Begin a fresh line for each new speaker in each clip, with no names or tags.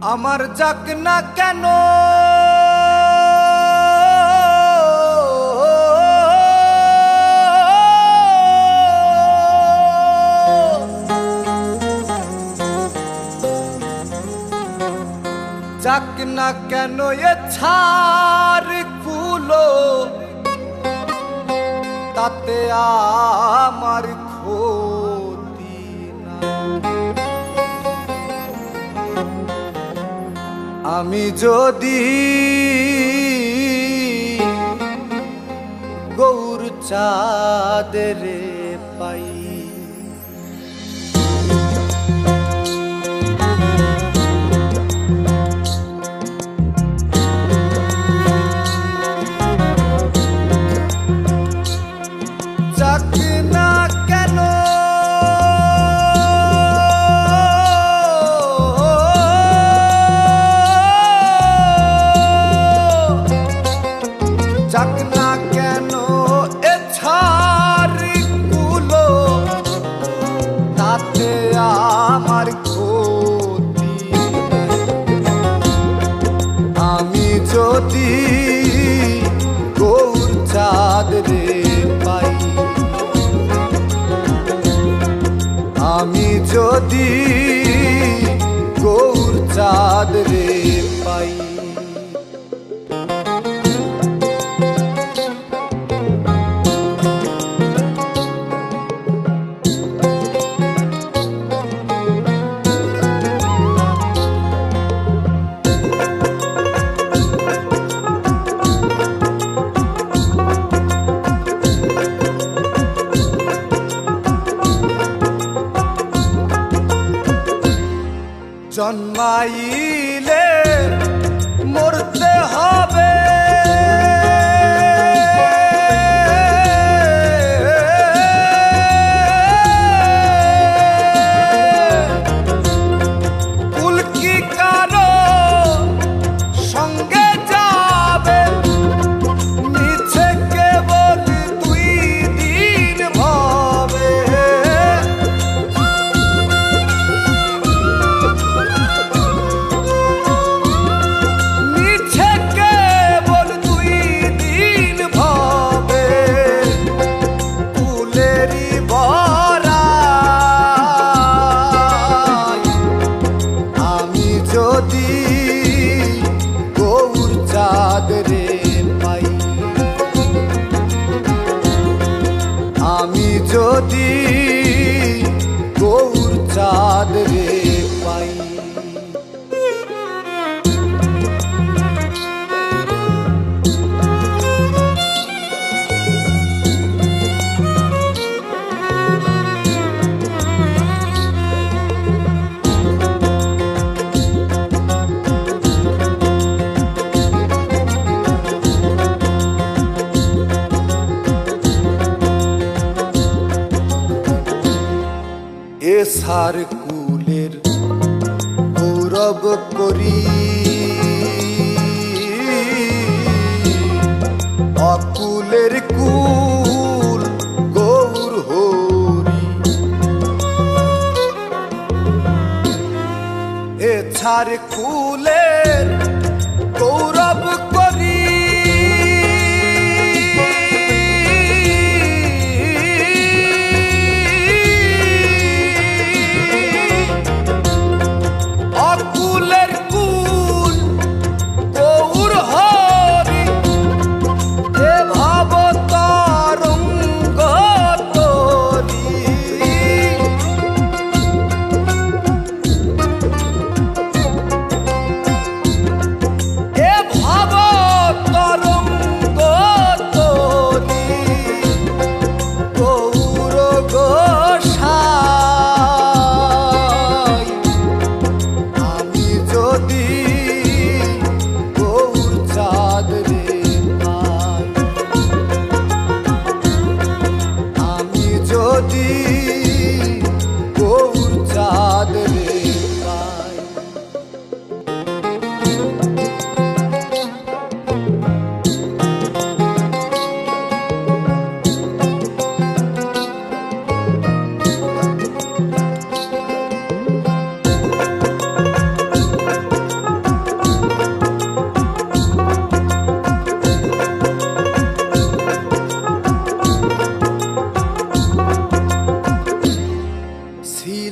আমার যাক না কেন যাক না কেন এ ছাড় কুলো তাতে আমার ক্ষতি না। আমি যদি গৌর চাঁদরে পাই যাক না কেন যাক না কেন এ ছাড়গুলো তাতে আমার ক্ষতি আমি যদি গৌর চাঁদরে পাই আমি যদি গৌর চাঁদরে পাই জন্মাইলে মরতে হবে কুল কি কারো সঙ্গে যাবে মিছে কেবল দুই দিন ভাবে যদি গৌর চাঁদরে পাই আমি যদি গৌর চাঁদরে পাই এ সার কুলের গৌরব করি অকুলের কুল গৌর হরি এ সার কুলের গৌরব করি অকুলের কুল গৌর হরি এ ভাব তরঙ্গ তরি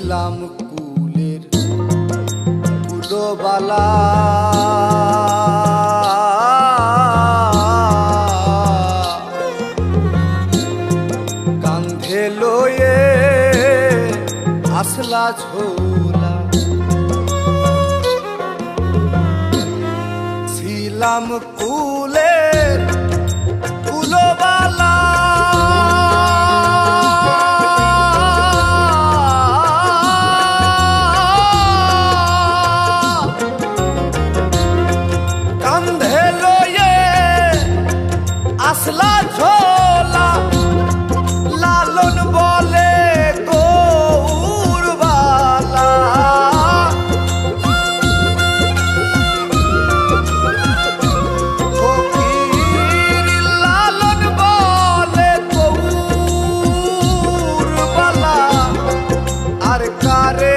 ছিলাম কুলের কুলবালা কান্ধে লয়ে আসলা ঝোলা ছিলাম কুলের কুলবালা কান্ধে লয়ে আসলা ঝোলা লালন বলে গৌরবালা ফকির লালন বলে গৌরবালা আর কারে